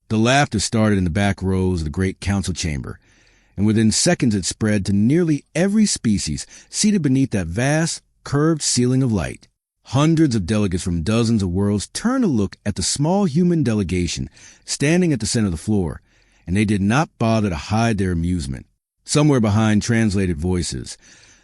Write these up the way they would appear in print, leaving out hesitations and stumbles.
The laughter started in the back rows of the great council chamber, and within seconds it spread to nearly every species seated beneath that vast, curved ceiling of light. Hundreds of delegates from dozens of worlds turned to look at the small human delegation standing at the center of the floor, and they did not bother to hide their amusement. Somewhere behind translated voices,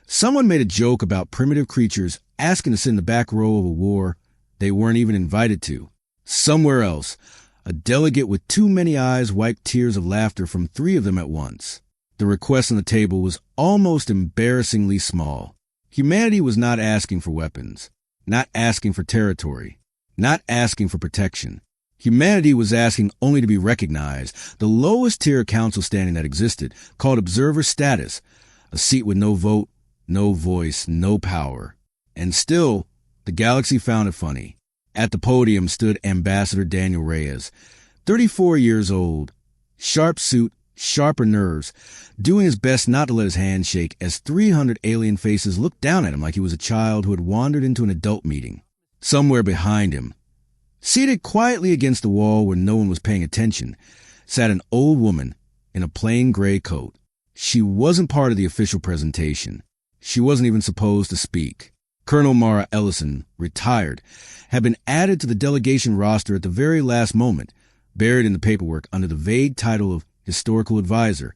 someone made a joke about primitive creatures asking to sit in the back row of a war they weren't even invited to. Somewhere else, a delegate with too many eyes wiped tears of laughter from 3 of them at once. The request on the table was almost embarrassingly small. Humanity was not asking for weapons, not asking for territory, not asking for protection. Humanity was asking only to be recognized, the lowest tier of council standing that existed, called observer status, a seat with no vote, no voice, no power. And still, the galaxy found it funny. At the podium stood Ambassador Daniel Reyes, 34 years old, sharp suit, sharper nerves, doing his best not to let his hand shake as 300 alien faces looked down at him like he was a child who had wandered into an adult meeting. Somewhere behind him, seated quietly against the wall where no one was paying attention, sat an old woman in a plain gray coat. She wasn't part of the official presentation. She wasn't even supposed to speak. Colonel Mara Ellison, retired, had been added to the delegation roster at the very last moment, buried in the paperwork under the vague title of historical advisor,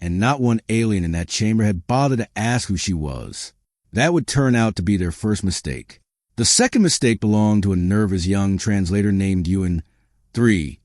and not one alien in that chamber had bothered to ask who she was. That would turn out to be their first mistake. The second mistake belonged to a nervous young translator named Ewan 3,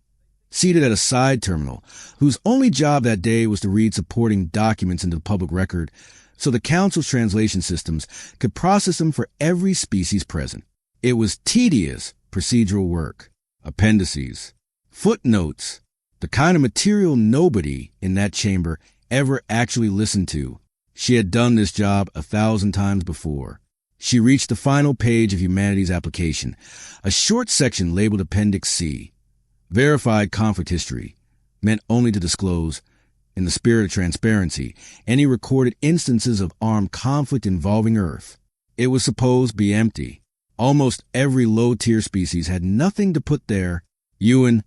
seated at a side terminal, whose only job that day was to read supporting documents into the public record so the council's translation systems could process them for every species present. It was tedious procedural work, appendices, footnotes, the kind of material nobody in that chamber ever actually listened to. She had done this job 1,000 times before. She reached the final page of humanity's application, a short section labeled Appendix C, verified conflict history, meant only to disclose, in the spirit of transparency, any recorded instances of armed conflict involving Earth. It was supposed to be empty. Almost every low-tier species had nothing to put there. Ewan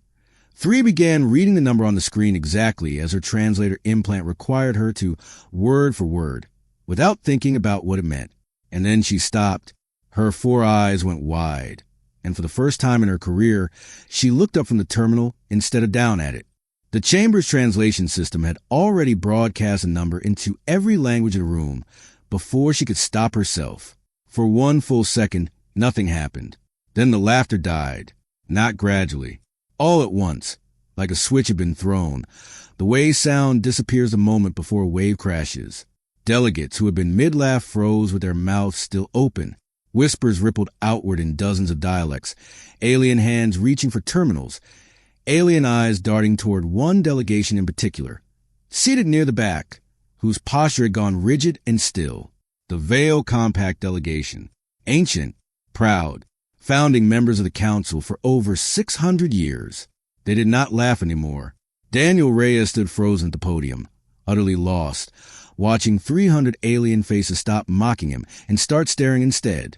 3 began reading the number on the screen exactly as her translator implant required her to, word for word, without thinking about what it meant. And then she stopped. Her 4 eyes went wide, and for the first time in her career, she looked up from the terminal instead of down at it. The chamber's translation system had already broadcast a number into every language in the room before she could stop herself. For 1 full second, nothing happened. Then the laughter died, not gradually, all at once, like a switch had been thrown. The way sound disappears a moment before a wave crashes. Delegates who had been mid-laugh froze with their mouths still open. Whispers rippled outward in dozens of dialects, alien hands reaching for terminals, alien eyes darting toward one delegation in particular, seated near the back, whose posture had gone rigid and still. The Veil Compact delegation, ancient, proud, founding members of the council for over 600 years. They did not laugh anymore. Daniel Reyes stood frozen at the podium, utterly lost, watching 300 alien faces stop mocking him and start staring instead.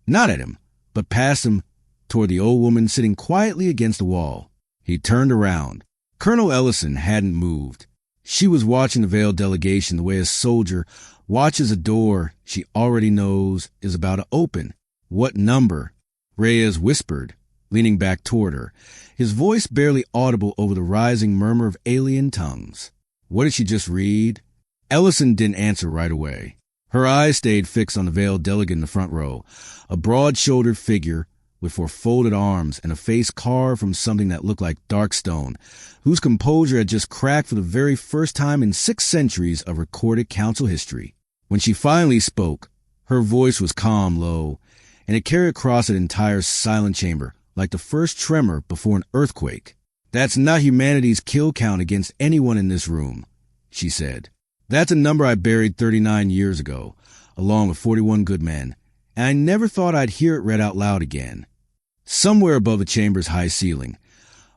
Not at him, but past him toward the old woman sitting quietly against the wall. He turned around. Colonel Ellison hadn't moved. She was watching the veiled delegation the way a soldier watches a door she already knows is about to open. "What number?" Reyes whispered, leaning back toward her, his voice barely audible over the rising murmur of alien tongues. What did she just read? Ellison didn't answer right away. Her eyes stayed fixed on the veiled delegate in the front row, a broad-shouldered figure with folded arms and a face carved from something that looked like dark stone, whose composure had just cracked for the very first time in 6 centuries of recorded council history. When she finally spoke, her voice was calm, low, and it carried across an entire silent chamber, like the first tremor before an earthquake. "That's not humanity's kill count against anyone in this room," she said. "That's a number I buried 39 years ago, along with 41 good men, and I never thought I'd hear it read out loud again." Somewhere above the chamber's high ceiling,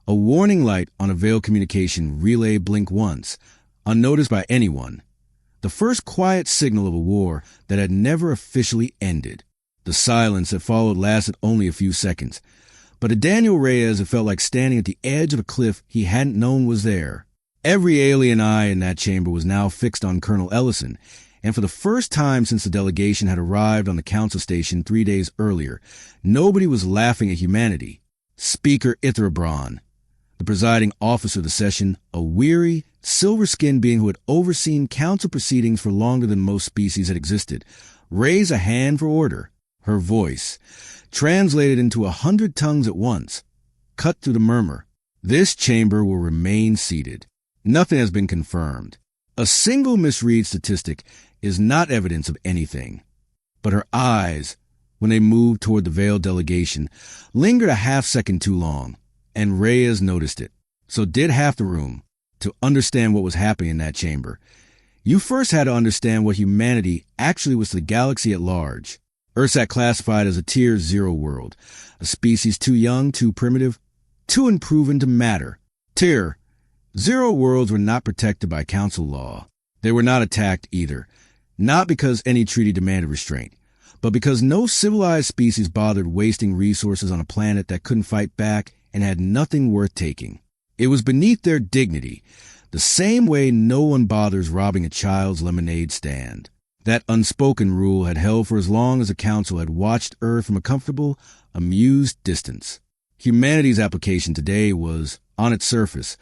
a warning light on a veiled communication relay blinked once, unnoticed by anyone. The first quiet signal of a war that had never officially ended. The silence that followed lasted only a few seconds, But to Daniel Reyes, it felt like standing at the edge of a cliff he hadn't known was there. Every alien eye in that chamber was now fixed on Colonel Ellison, and for the first time since the delegation had arrived on the council station 3 days earlier, nobody was laughing at humanity. Speaker Ithrabraun, the presiding officer of the session, a weary, silver-skinned being who had overseen council proceedings for longer than most species had existed, raised a hand for order. Her voice, translated into 100 tongues at once, cut through the murmur. This chamber will remain seated. Nothing has been confirmed. A single misread statistic is not evidence of anything. But her eyes, when they moved toward the veiled delegation, lingered a half-second too long, and Reyes noticed it. So did half the room. To understand what was happening in that chamber, you first had to understand what humanity actually was to the galaxy at large. Ursat classified as a Tier 0 world, a species too young, too primitive, too unproven to matter. Tier 0 worlds were not protected by council law. They were not attacked either, not because any treaty demanded restraint, but because no civilized species bothered wasting resources on a planet that couldn't fight back and had nothing worth taking. It was beneath their dignity, the same way no one bothers robbing a child's lemonade stand. That unspoken rule had held for as long as the council had watched Earth from a comfortable, amused distance. Humanity's application today was, on its surface,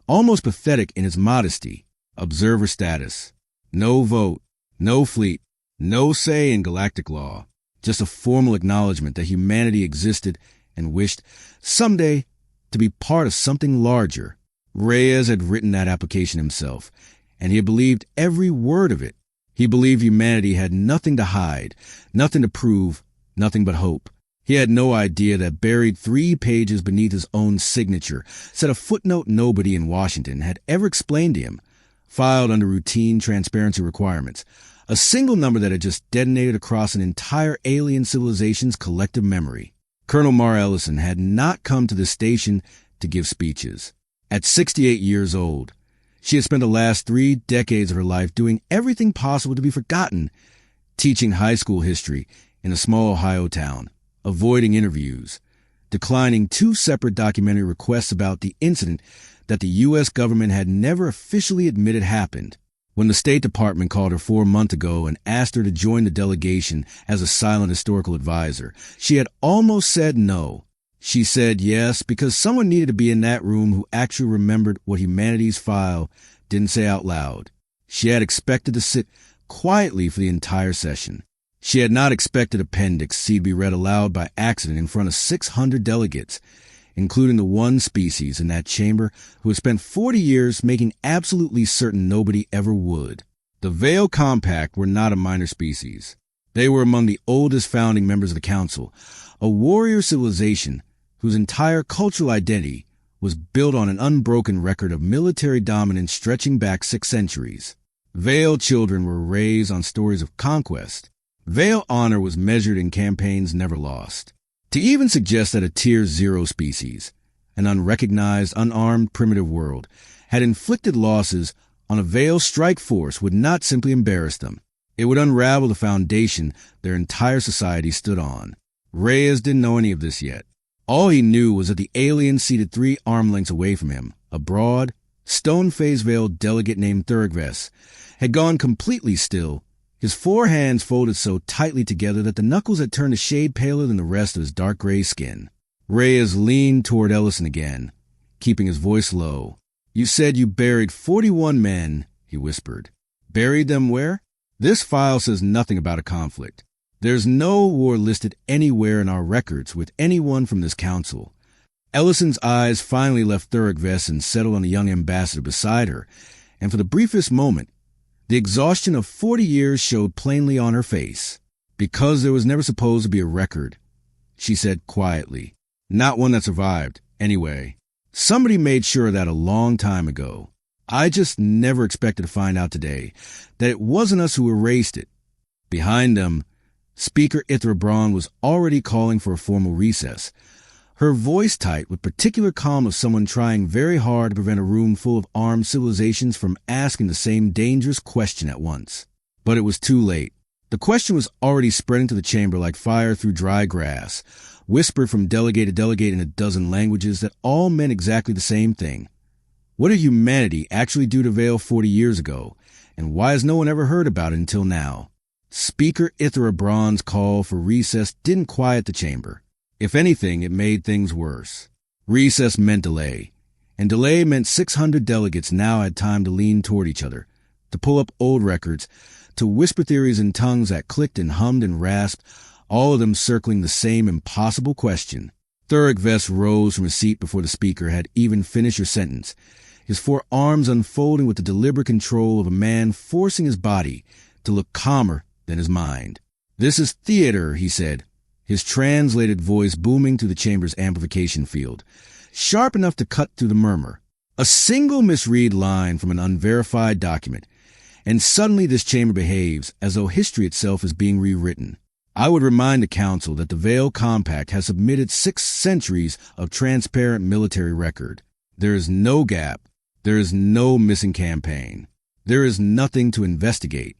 almost pathetic in its modesty. Observer status. No vote, no fleet, no say in galactic law. Just a formal acknowledgement that humanity existed and wished, someday, to be part of something larger. Reyes had written that application himself, and he had believed every word of it. He believed humanity had nothing to hide, nothing to prove, nothing but hope. He had no idea that buried 3 pages beneath his own signature said a footnote nobody in Washington had ever explained to him, filed under routine transparency requirements, a single number that had just detonated across an entire alien civilization's collective memory. Colonel Mar Ellison had not come to the station to give speeches. At 68 years old, she had spent the last 3 decades of her life doing everything possible to be forgotten, teaching high school history in a small Ohio town, avoiding interviews, declining 2 separate documentary requests about the incident that the U.S. government had never officially admitted happened. When the State Department called her 4 months ago and asked her to join the delegation as a silent historical advisor, she had almost said no. She said yes because someone needed to be in that room who actually remembered what humanity's file didn't say out loud. She had expected to sit quietly for the entire session. She had not expected Appendix C to be read aloud by accident in front of 600 delegates, including the one species in that chamber who had spent 40 years making absolutely certain nobody ever would. The Veil Compact were not a minor species. They were among the oldest founding members of the Council, a warrior civilization whose entire cultural identity was built on an unbroken record of military dominance stretching back 6 centuries. Veil children were raised on stories of conquest. Veil honor was measured in campaigns never lost. To even suggest that a Tier 0 species, an unrecognized, unarmed, primitive world, had inflicted losses on a Veil strike force would not simply embarrass them. It would unravel the foundation their entire society stood on. Reyes didn't know any of this yet. All he knew was that the alien seated 3 arm lengths away from him, a broad, stone-faced veiled delegate named Thurgves, had gone completely still, his 4 hands folded so tightly together that the knuckles had turned a shade paler than the rest of his dark gray skin. Reyes leaned toward Ellison again, keeping his voice low. "You said you buried 41 men," he whispered. "Buried them where?" "This file says nothing about a conflict. There's no war listed anywhere in our records with anyone from this council." Ellison's eyes finally left Thurgves and settled on the young ambassador beside her, and for the briefest moment, the exhaustion of 40 years showed plainly on her face. "Because there was never supposed to be a record," she said quietly. "Not one that survived, anyway. Somebody made sure of that a long time ago. I just never expected to find out today that it wasn't us who erased it." Behind them, Speaker Ithrabraun was already calling for a formal recess, her voice tight with particular calm of someone trying very hard to prevent a room full of armed civilizations from asking the same dangerous question at once. But it was too late. The question was already spreading to the chamber like fire through dry grass. whispered from delegate to delegate in a dozen languages that all meant exactly the same thing. What did humanity actually do to Vale 40 years ago, and why has no one ever heard about it until now? Speaker Ithra Braun's call for recess didn't quiet the chamber. If anything, it made things worse. Recess meant delay, and delay meant 600 delegates now had time to lean toward each other, to pull up old records, to whisper theories in tongues that clicked and hummed and rasped, all of them circling the same impossible question. Thurg Vest rose from his seat before the speaker had even finished her sentence, his four arms unfolding with the deliberate control of a man forcing his body to look calmer than his mind. "This is theater," he said, his translated voice booming through the chamber's amplification field, sharp enough to cut through the murmur. A single misread line from an unverified document, and suddenly this chamber behaves as though history itself is being rewritten. I would remind the Council that the Vale Compact has submitted 6 centuries of transparent military record. There is no gap. There is no missing campaign. There is nothing to investigate.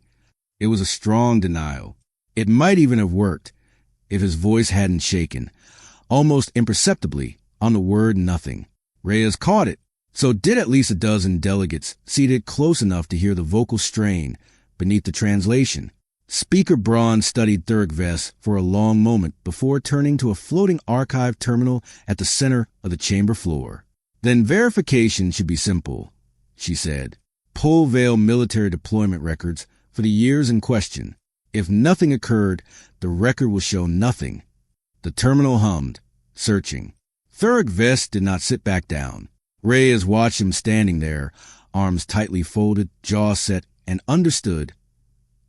It was a strong denial. It might even have worked if his voice hadn't shaken, almost imperceptibly, on the word nothing. Reyes caught it. So did at least a dozen delegates seated close enough to hear the vocal strain beneath the translation. Speaker Braun studied Thurg Vest for a long moment before turning to a floating archive terminal at the center of the chamber floor. "Then verification should be simple," she said. "Pull Vale military deployment records for the years in question. If nothing occurred, the record will show nothing." The terminal hummed, searching. Thurg Vest did not sit back down. Reyes watched him standing there, arms tightly folded, jaw set, and understood,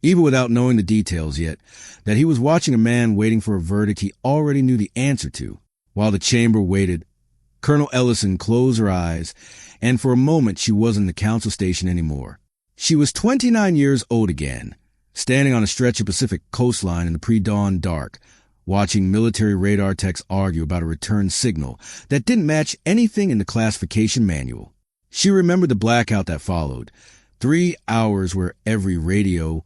even without knowing the details yet, that he was watching a man waiting for a verdict he already knew the answer to. While the chamber waited, Colonel Ellison closed her eyes, and for a moment she wasn't in the council station anymore. She was 29 years old again, standing on a stretch of Pacific coastline in the pre-dawn dark, watching military radar techs argue about a return signal that didn't match anything in the classification manual. She remembered the blackout that followed, 3 hours where every radio,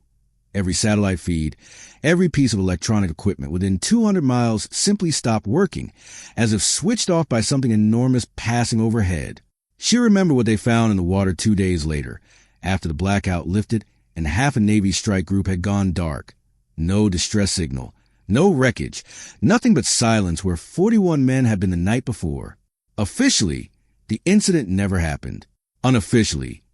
every satellite feed, every piece of electronic equipment within 200 miles simply stopped working, as if switched off by something enormous passing overhead. She remembered what they found in the water 2 days later, after the blackout lifted and half a Navy strike group had gone dark. No distress signal, no wreckage, nothing but silence where 41 men had been the night before. Officially, the incident never happened. Unofficially,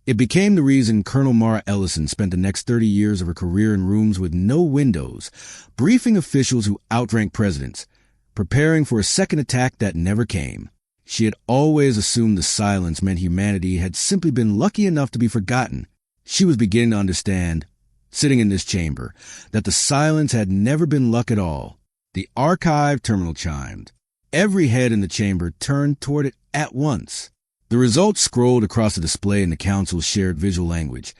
it became the reason Colonel Mara Ellison spent the next 30 years of her career in rooms with no windows, briefing officials who outranked presidents, preparing for a second attack that never came. She had always assumed the silence meant humanity had simply been lucky enough to be forgotten. She was beginning to understand, sitting in this chamber, that the silence had never been luck at all. The archive terminal chimed. Every head in the chamber turned toward it at once. The results scrolled across the display in the council's shared visual language,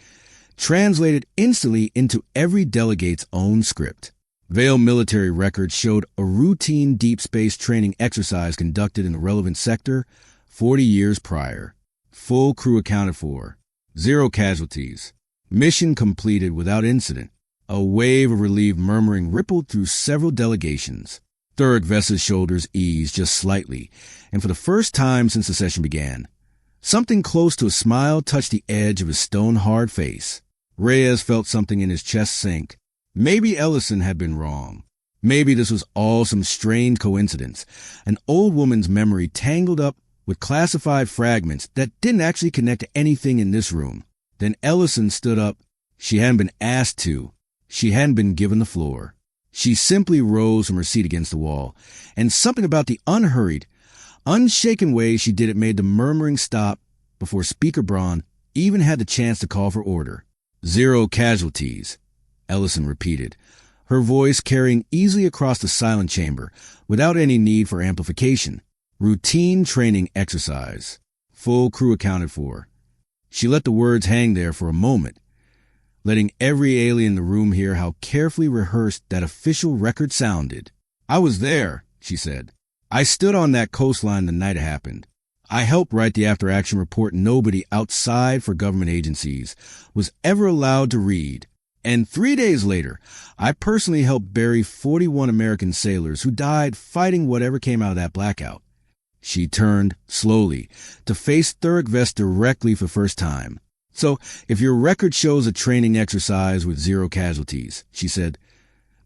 translated instantly into every delegate's own script. Vale military records showed a routine deep space training exercise conducted in the relevant sector 40 years prior. Full crew accounted for. 0 casualties. Mission completed without incident. A wave of relieved murmuring rippled through several delegations. Thurg Vest's shoulders eased just slightly, and for the first time since the session began, something close to a smile touched the edge of his stone-hard face. Reyes felt something in his chest sink. Maybe Ellison had been wrong. Maybe this was all some strange coincidence, an old woman's memory tangled up with classified fragments that didn't actually connect to anything in this room. Then Ellison stood up. She hadn't been asked to. She hadn't been given the floor. She simply rose from her seat against the wall, and something about the unhurried, unshaken way she did it made the murmuring stop before Speaker Braun even had the chance to call for order. 0 casualties, Ellison repeated, her voice carrying easily across the silent chamber without any need for amplification. Routine training exercise. Full crew accounted for. She let the words hang there for a moment, letting every alien in the room hear how carefully rehearsed that official record sounded. "I was there," she said. "I stood on that coastline the night it happened. I helped write the after-action report nobody outside for government agencies was ever allowed to read. And 3 days later, I personally helped bury 41 American sailors who died fighting whatever came out of that blackout. She turned, slowly, to face Thurgood Vest directly for the first time. So, if your record shows a training exercise with 0 casualties, she said,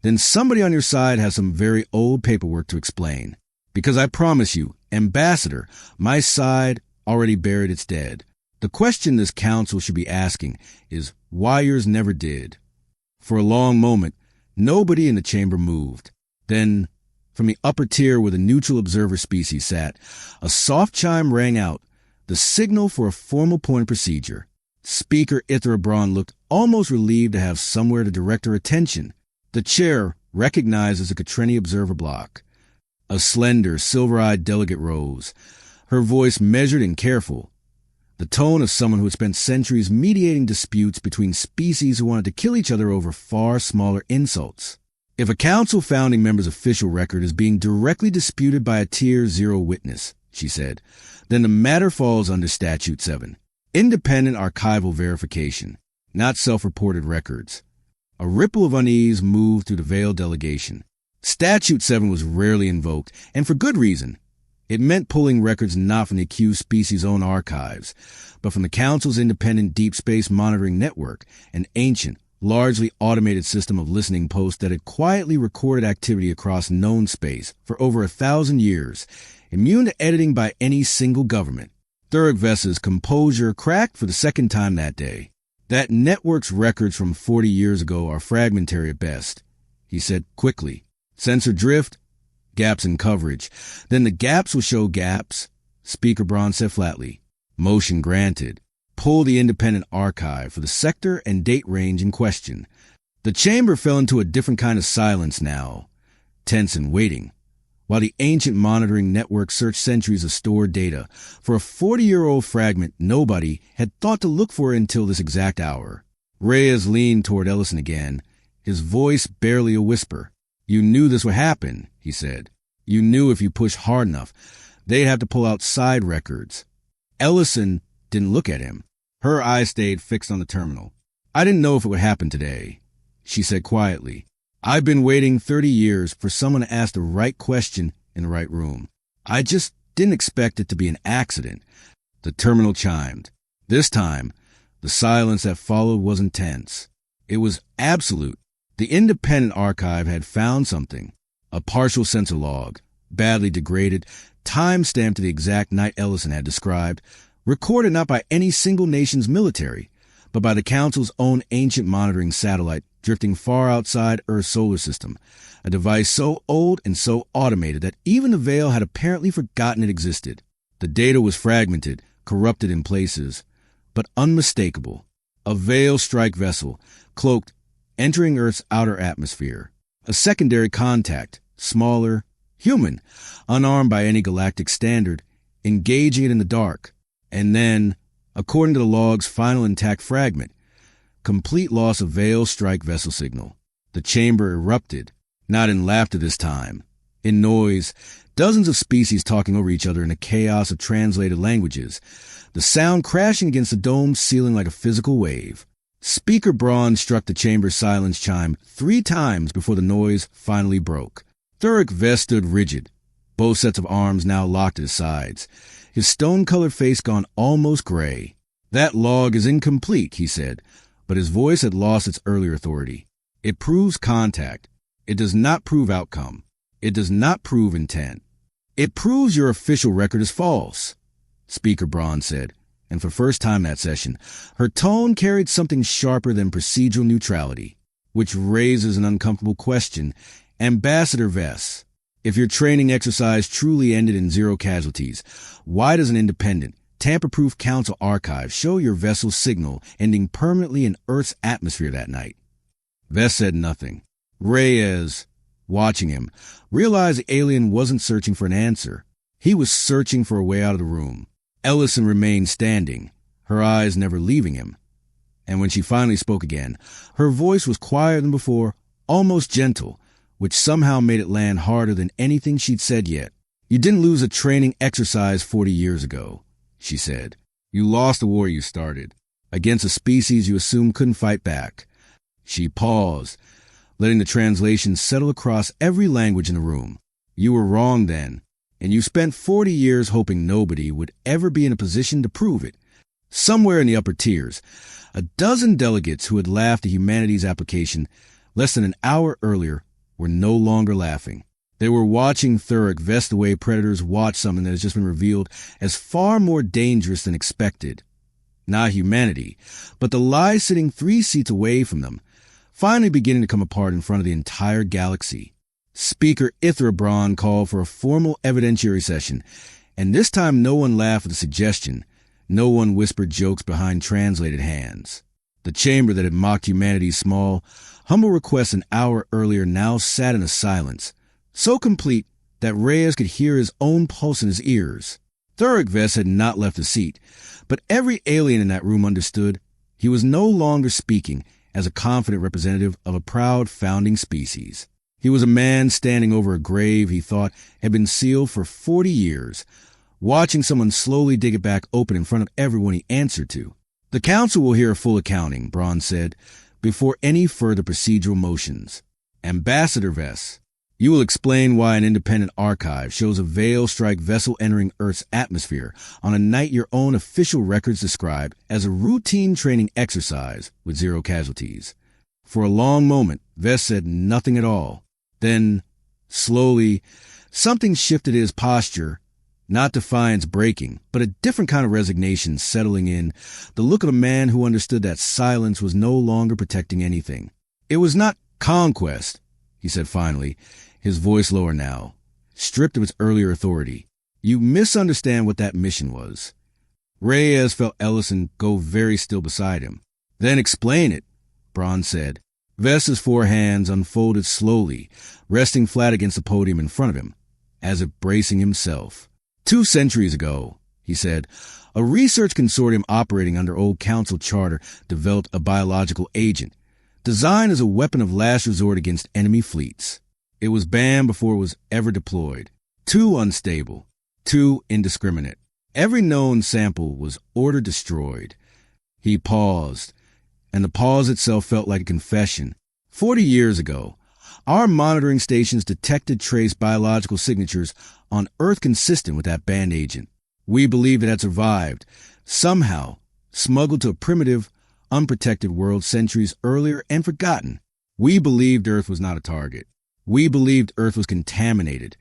then somebody on your side has some very old paperwork to explain. Because I promise you, Ambassador, my side already buried its dead. The question this council should be asking is why yours never did. For a long moment, nobody in the chamber moved. Then, from the upper tier where the neutral observer species sat, a soft chime rang out, the signal for a formal point of procedure. Speaker Ithra Braun looked almost relieved to have somewhere to direct her attention. The chair recognized as a Catreni observer block. A slender, silver-eyed delegate rose, her voice measured and careful, the tone of someone who had spent centuries mediating disputes between species who wanted to kill each other over far smaller insults. If a council founding member's official record is being directly disputed by a Tier 0 witness, she said, then the matter falls under Statute 7. Independent archival verification, not self-reported records. A ripple of unease moved through the veiled delegation. Statute 7 was rarely invoked, and for good reason. It meant pulling records not from the accused species' own archives, but from the Council's independent deep space monitoring network, an ancient, largely automated system of listening posts that had quietly recorded activity across known space for over 1,000 years, immune to editing by any single government. Thurgood Vest's composure cracked for the second time that day. That network's records from 40 years ago are fragmentary at best, he said quickly. Sensor drift, gaps in coverage. Then the gaps will show gaps, Speaker Braun said flatly. Motion granted. Pull the independent archive for the sector and date range in question. The chamber fell into a different kind of silence now, tense and waiting, while the ancient monitoring network searched centuries of stored data for a 40-year-old fragment nobody had thought to look for until this exact hour. Reyes leaned toward Ellison again, his voice barely a whisper. You knew this would happen, he said. You knew if you pushed hard enough, they'd have to pull out side records. Ellison didn't look at him. Her eyes stayed fixed on the terminal. I didn't know if it would happen today, she said quietly. I've been waiting 30 years for someone to ask the right question in the right room. I just didn't expect it to be an accident. The terminal chimed. This time, the silence that followed wasn't tense. It was absolute. The independent archive had found something, a partial sensor log, badly degraded, time-stamped to the exact night Ellison had described, recorded not by any single nation's military, but by the Council's own ancient monitoring satellite drifting far outside Earth's solar system, a device so old and so automated that even the Veil had apparently forgotten it existed. The data was fragmented, corrupted in places, but unmistakable. A Veil strike vessel, cloaked, entering Earth's outer atmosphere. A secondary contact, smaller, human, unarmed by any galactic standard, engaging it in the dark. And then, according to the log's final intact fragment, complete loss of Veil strike vessel signal. The chamber erupted, not in laughter this time. In noise, dozens of species talking over each other in a chaos of translated languages, the sound crashing against the dome's ceiling like a physical wave. Speaker Braun struck the chamber's silence chime 3 times before the noise finally broke. Thurgood Vest stood rigid, both sets of arms now locked at his sides, his stone-colored face gone almost gray. That log is incomplete, he said, but his voice had lost its earlier authority. It proves contact. It does not prove outcome. It does not prove intent. It proves your official record is false, Speaker Braun said. And for the first time that session, her tone carried something sharper than procedural neutrality, which raises an uncomfortable question. Ambassador Vest, if your training exercise truly ended in 0 casualties, why does an independent, tamper-proof council archive show your vessel's signal ending permanently in Earth's atmosphere that night? Vest said nothing. Reyes, watching him, realized the alien wasn't searching for an answer. He was searching for a way out of the room. Ellison remained standing, her eyes never leaving him. And when she finally spoke again, her voice was quieter than before, almost gentle, which somehow made it land harder than anything she'd said yet. You didn't lose a training exercise 40 years ago, she said. You lost the war you started, against a species you assumed couldn't fight back. She paused, letting the translation settle across every language in the room. You were wrong then, and you spent 40 years hoping nobody would ever be in a position to prove it. Somewhere in the upper tiers, a dozen delegates who had laughed at humanity's application less than an hour earlier were no longer laughing. They were watching Thurrock vest the way predators watch something that has just been revealed as far more dangerous than expected. Not humanity, but the lie sitting 3 seats away from them, finally beginning to come apart in front of the entire galaxy. Speaker Ithra called for a formal evidentiary session, and this time no one laughed at the suggestion. No one whispered jokes behind translated hands. The chamber that had mocked humanity's small, humble requests an hour earlier now sat in a silence, so complete that Reyes could hear his own pulse in his ears. Thurrock Vess had not left the seat, but every alien in that room understood he was no longer speaking as a confident representative of a proud founding species. He was a man standing over a grave he thought had been sealed for 40 years, watching someone slowly dig it back open in front of everyone he answered to. The council will hear a full accounting, Braun said, before any further procedural motions. Ambassador Vess, you will explain why an independent archive shows a Veil strike vessel entering Earth's atmosphere on a night your own official records described as a routine training exercise with 0 casualties. For a long moment, Vess said nothing at all. Then, slowly, something shifted his posture. Not defiance breaking, but a different kind of resignation settling in, the look of a man who understood that silence was no longer protecting anything. It was not conquest, he said finally, his voice lower now, stripped of its earlier authority. You misunderstand what that mission was. Reyes felt Ellison go very still beside him. Then explain it, Braun said. Vess's 4 hands unfolded slowly, resting flat against the podium in front of him, as if bracing himself. 2 centuries ago, he said, a research consortium operating under old council charter developed a biological agent, designed as a weapon of last resort against enemy fleets. It was banned before it was ever deployed. Too unstable, too indiscriminate. Every known sample was ordered destroyed. He paused, and the pause itself felt like a confession. 40 years ago, our monitoring stations detected trace biological signatures on Earth consistent with that banned agent. We believed it had survived, somehow smuggled to a primitive, unprotected world centuries earlier and forgotten. We believed Earth was not a target. We believed Earth was contaminated,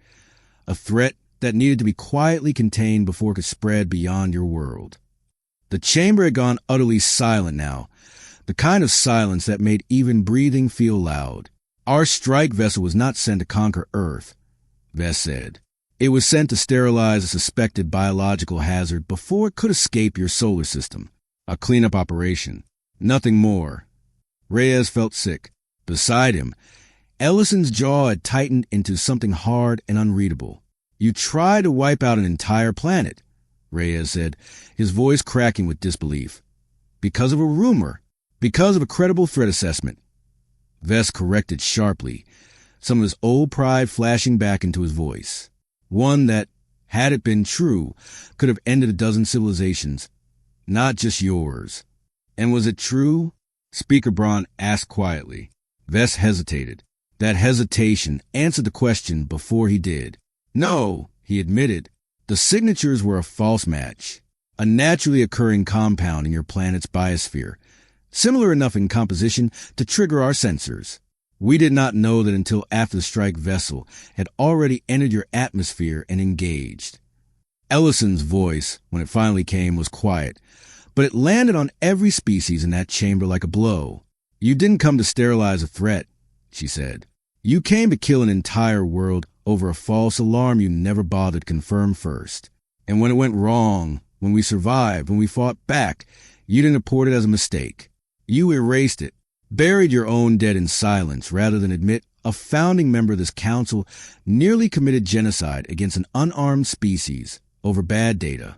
a threat that needed to be quietly contained before it could spread beyond your world. The chamber had gone utterly silent now, the kind of silence that made even breathing feel loud. Our strike vessel was not sent to conquer Earth, Vess said. It was sent to sterilize a suspected biological hazard before it could escape your solar system. A cleanup operation. Nothing more. Reyes felt sick. Beside him, Ellison's jaw had tightened into something hard and unreadable. You tried to wipe out an entire planet, Reyes said, his voice cracking with disbelief. Because of a rumor. Because of a credible threat assessment. Vess corrected sharply, some of his old pride flashing back into his voice. One that, had it been true, could have ended a dozen civilizations, not just yours. And was it true? Speaker Braun asked quietly. Vess hesitated. That hesitation answered the question before he did. No, he admitted. The signatures were a false match, a naturally occurring compound in your planet's biosphere, similar enough in composition to trigger our sensors. We did not know that until after the strike vessel had already entered your atmosphere and engaged. Ellison's voice, when it finally came, was quiet, but it landed on every species in that chamber like a blow. You didn't come to sterilize a threat, she said. You came to kill an entire world over a false alarm you never bothered to confirm first. And when it went wrong, when we survived, when we fought back, you didn't report it as a mistake. You erased it, buried your own dead in silence rather than admit a founding member of this council nearly committed genocide against an unarmed species over bad data.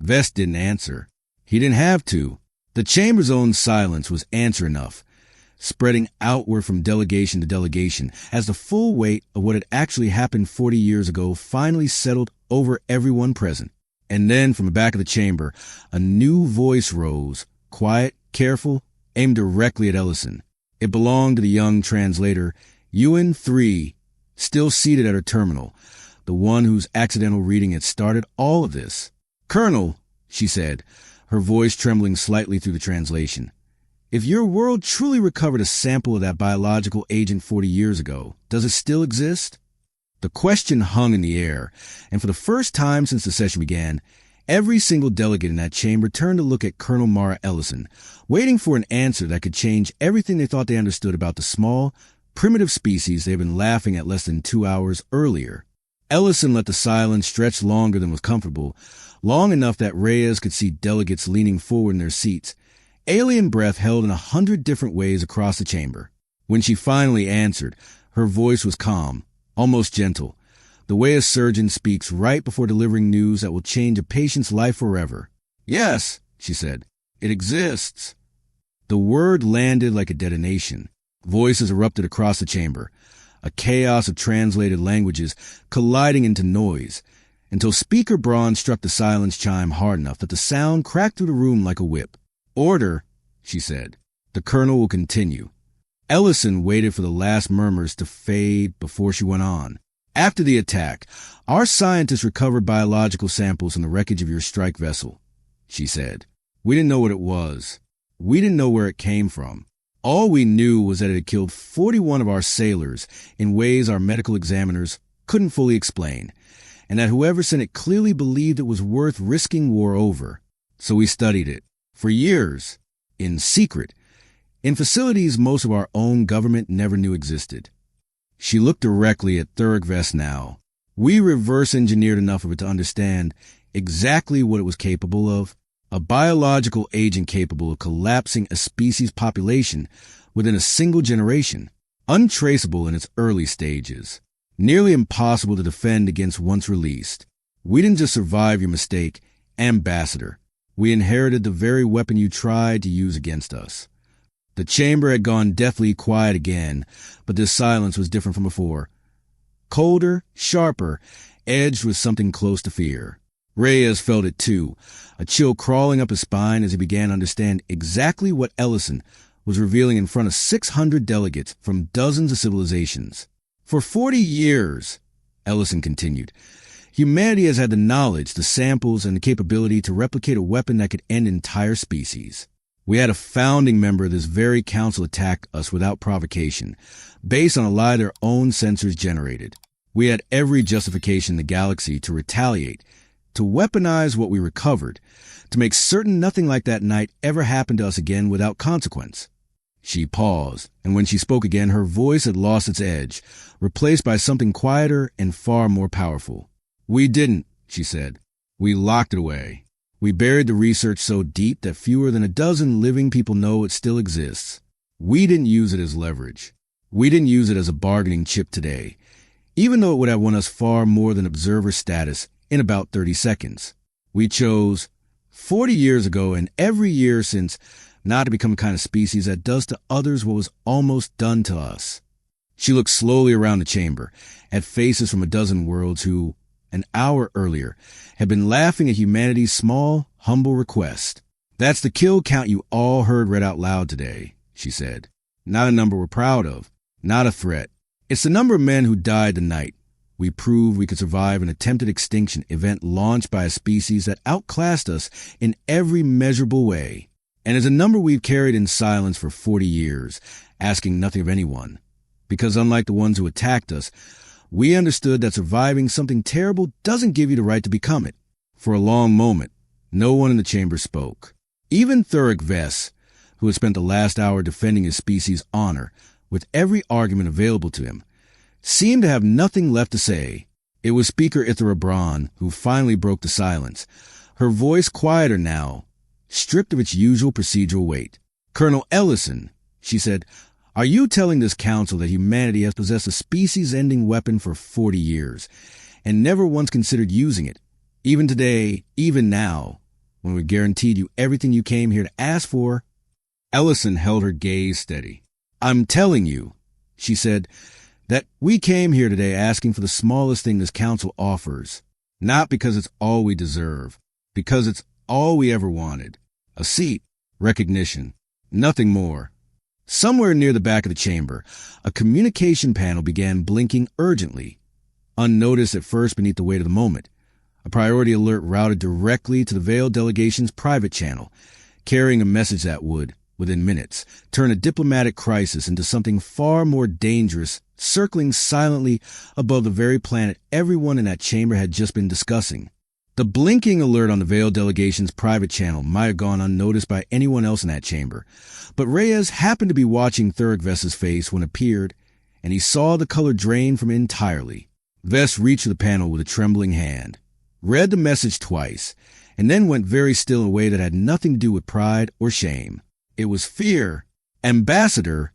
Vess didn't answer. He didn't have to. The chamber's own silence was answer enough, spreading outward from delegation to delegation as the full weight of what had actually happened 40 years ago finally settled over everyone present. And then from the back of the chamber, a new voice rose, quiet, careful, aimed directly at Ellison. It belonged to the young translator, Ewan 3, still seated at her terminal, the one whose accidental reading had started all of this. "Colonel," she said, her voice trembling slightly through the translation, "if your world truly recovered a sample of that biological agent 40 years ago, does it still exist?" The question hung in the air, and for the first time since the session began, every single delegate in that chamber turned to look at Colonel Mara Ellison, waiting for an answer that could change everything they thought they understood about the small, primitive species they had been laughing at less than 2 hours earlier. Ellison let the silence stretch longer than was comfortable, long enough that Reyes could see delegates leaning forward in their seats, alien breath held in 100 different ways across the chamber. When she finally answered, her voice was calm, almost gentle, the way a surgeon speaks right before delivering news that will change a patient's life forever. "Yes," she said, "it exists." The word landed like a detonation. Voices erupted across the chamber, a chaos of translated languages colliding into noise, until Speaker Braun struck the silence chime hard enough that the sound cracked through the room like a whip. "Order," she said. "The colonel will continue." Ellison waited for the last murmurs to fade before she went on. "After the attack, our scientists recovered biological samples from the wreckage of your strike vessel," she said. "We didn't know what it was. We didn't know where it came from. All we knew was that it had killed 41 of our sailors in ways our medical examiners couldn't fully explain, and that whoever sent it clearly believed it was worth risking war over. So we studied it. For years. In secret. In facilities most of our own government never knew existed." She looked directly at Thurg Vest now. "We reverse-engineered enough of it to understand exactly what it was capable of. A biological agent capable of collapsing a species population within a single generation, untraceable in its early stages, nearly impossible to defend against once released. We didn't just survive your mistake, Ambassador. We inherited the very weapon you tried to use against us." The chamber had gone deathly quiet again, but this silence was different from before. Colder, sharper, edged with something close to fear. Reyes felt it too, a chill crawling up his spine as he began to understand exactly what Ellison was revealing in front of 600 delegates from dozens of civilizations. "For 40 years, Ellison continued, humanity has had the knowledge, the samples, and the capability to replicate a weapon that could end entire species. We had a founding member of this very council attack us without provocation, based on a lie their own censors generated. We had every justification in the galaxy to retaliate, to weaponize what we recovered, to make certain nothing like that night ever happened to us again without consequence." She paused, and when she spoke again, her voice had lost its edge, replaced by something quieter and far more powerful. "We didn't," she said. "We locked it away. We buried the research so deep that fewer than a dozen living people know it still exists. We didn't use it as leverage. We didn't use it as a bargaining chip today, even though it would have won us far more than observer status in about 30 seconds. We chose, 40 years ago and every year since, not to become a kind of species that does to others what was almost done to us." She looked slowly around the chamber, at faces from a dozen worlds who, an hour earlier, had been laughing at humanity's small, humble request. "That's the kill count you all heard read out loud today," she said. "Not a number we're proud of, not a threat. It's the number of men who died tonight. We proved we could survive an attempted extinction event launched by a species that outclassed us in every measurable way. And it's a number we've carried in silence for 40 years, asking nothing of anyone. Because unlike the ones who attacked us, we understood that surviving something terrible doesn't give you the right to become it." For a long moment, no one in the chamber spoke. Even Thurg Vest, who had spent the last hour defending his species' honor with every argument available to him, seemed to have nothing left to say. It was Speaker Ithra Braun who finally broke the silence, her voice quieter now, stripped of its usual procedural weight. "Colonel Ellison," she said, "are you telling this council that humanity has possessed a species-ending weapon for 40 years and never once considered using it, even today, even now, when we guaranteed you everything you came here to ask for?" Ellison held her gaze steady. "I'm telling you," she said, "that we came here today asking for the smallest thing this council offers, not because it's all we deserve, because it's all we ever wanted. A seat, recognition, nothing more. Somewhere near the back of the chamber, a communication panel began blinking urgently. Unnoticed at first beneath the weight of the moment, a priority alert routed directly to the Veil delegation's private channel, carrying a message that would, within minutes, turn a diplomatic crisis into something far more dangerous, circling silently above the very planet everyone in that chamber had just been discussing. The blinking alert on the Veil delegation's private channel might have gone unnoticed by anyone else in that chamber, but Reyes happened to be watching Thurg Vest's face when it appeared, and he saw the color drain from it entirely. Vest reached for the panel with a trembling hand, read the message twice, and then went very still in a way that had nothing to do with pride or shame. It was fear. "Ambassador,"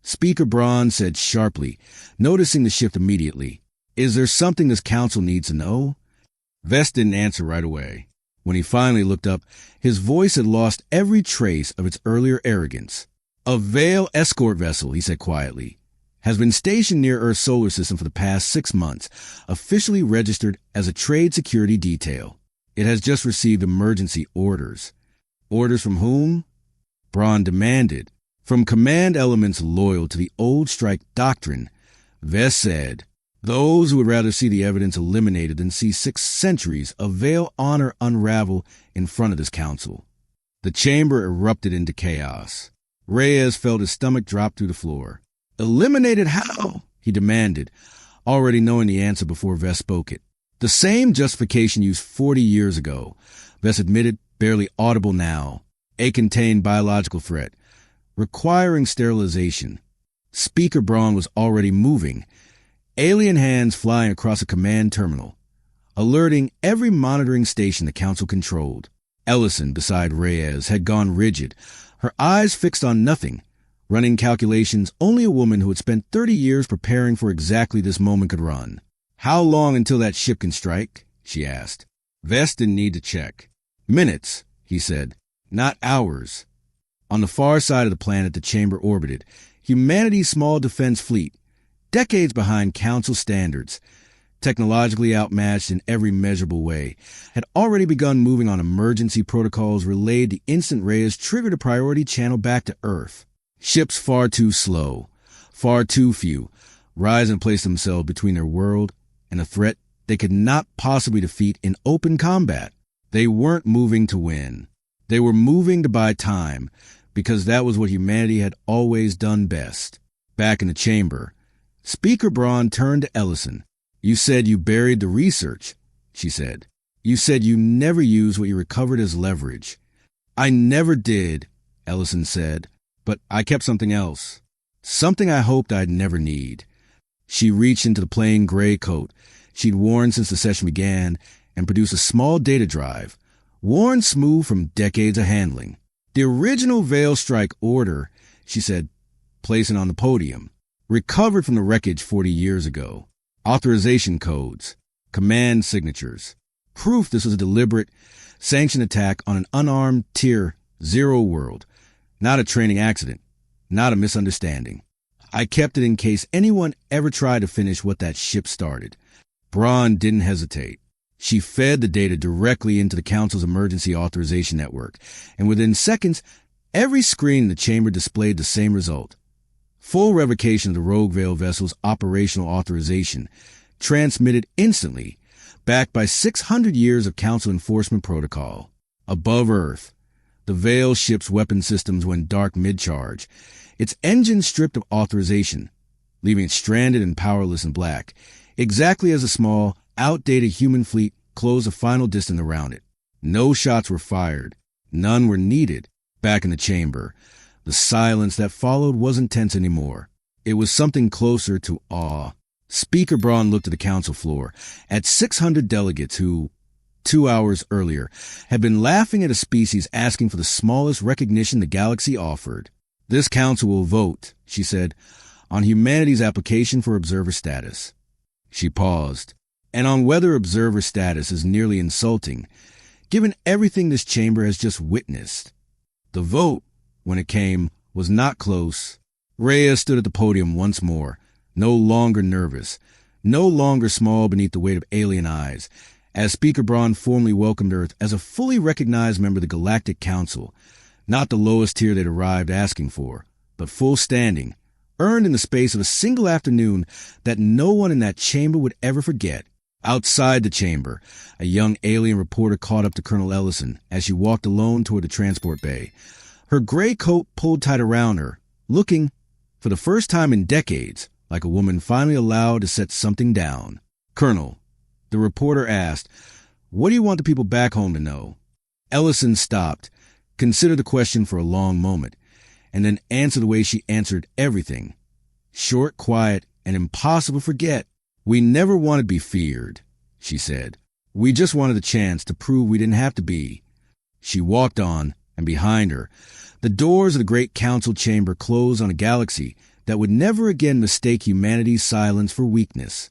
Speaker Braun said sharply, noticing the shift immediately. "Is there something this council needs to know?" Vest didn't answer right away. When he finally looked up, his voice had lost every trace of its earlier arrogance. "A Veil escort vessel," he said quietly, "has been stationed near Earth's solar system for the past 6 months, officially registered as a trade security detail. It has just received emergency orders." "Orders from whom?" Braun demanded. "From command elements loyal to the old strike doctrine," Vest said. "Those who would rather see the evidence eliminated than see 6 centuries of Veil honor unravel in front of this council." The chamber erupted into chaos. Reyes felt his stomach drop through the floor. "Eliminated how?" he demanded, already knowing the answer before Vest spoke it. "The same justification used 40 years ago," Vest admitted, barely audible now. "A contained biological threat, requiring sterilization." Speaker Braun was already moving, alien hands flying across a command terminal, alerting every monitoring station the council controlled. Ellison, beside Reyes, had gone rigid, her eyes fixed on nothing, running calculations only a woman who had spent 30 years preparing for exactly this moment could run. "How long until that ship can strike?" she asked. Vest didn't need to check. "Minutes," he said, "not hours." On the far side of the planet the chamber orbited, humanity's small defense fleet, decades behind council standards, technologically outmatched in every measurable way, had already begun moving on emergency protocols relayed the instant Reyes triggered a priority channel back to Earth. Ships far too slow, far too few, rise and place themselves between their world and a threat they could not possibly defeat in open combat. They weren't moving to win. They were moving to buy time, because that was what humanity had always done best. Back in the chamber, Speaker Braun turned to Ellison. "You said you buried the research," she said. "You said you never used what you recovered as leverage." "I never did," Ellison said, "but I kept something else. Something I hoped I'd never need." She reached into the plain gray coat she'd worn since the session began and produced a small data drive, worn smooth from decades of handling. "The original Veil Strike order," she said, placing on the podium, "recovered from the wreckage 40 years ago. Authorization codes, command signatures, proof this was a deliberate, sanctioned attack on an unarmed Tier 0 world, not a training accident, not a misunderstanding. I kept it in case anyone ever tried to finish what that ship started." Braun didn't hesitate. She fed the data directly into the Council's emergency authorization network, and within seconds, every screen in the chamber displayed the same result. Full revocation of the Rogue Veil vessel's operational authorization, transmitted instantly, backed by 600 years of Council enforcement protocol. Above Earth, the Veil ship's weapon systems went dark mid-charge, its engine stripped of authorization, leaving it stranded and powerless in black, exactly as a small, outdated human fleet closed the final distance around it. No shots were fired. None were needed. Back in the chamber, the silence that followed wasn't tense anymore. It was something closer to awe. Speaker Braun looked at the council floor, at 600 delegates who, 2 hours earlier, had been laughing at a species asking for the smallest recognition the galaxy offered. "This council will vote," she said, "on humanity's application for observer status." She paused. "And on whether observer status is nearly insulting, given everything this chamber has just witnessed." The vote, when it came, was not close. Reyes stood at the podium once more, no longer nervous, no longer small beneath the weight of alien eyes, as Speaker Braun formally welcomed Earth as a fully recognized member of the Galactic Council, not the lowest tier they'd arrived asking for, but full standing, earned in the space of a single afternoon that no one in that chamber would ever forget. Outside the chamber, a young alien reporter caught up to Colonel Ellison as she walked alone toward the transport bay, her gray coat pulled tight around her, looking, for the first time in decades, like a woman finally allowed to set something down. "Colonel," the reporter asked, "what do you want the people back home to know?" Ellison stopped, considered the question for a long moment, and then answered the way she answered everything. Short, quiet, and impossible to forget. "We never wanted to be feared," she said. "We just wanted a chance to prove we didn't have to be." She walked on, and behind her, the doors of the great council chamber closed on a galaxy that would never again mistake humanity's silence for weakness.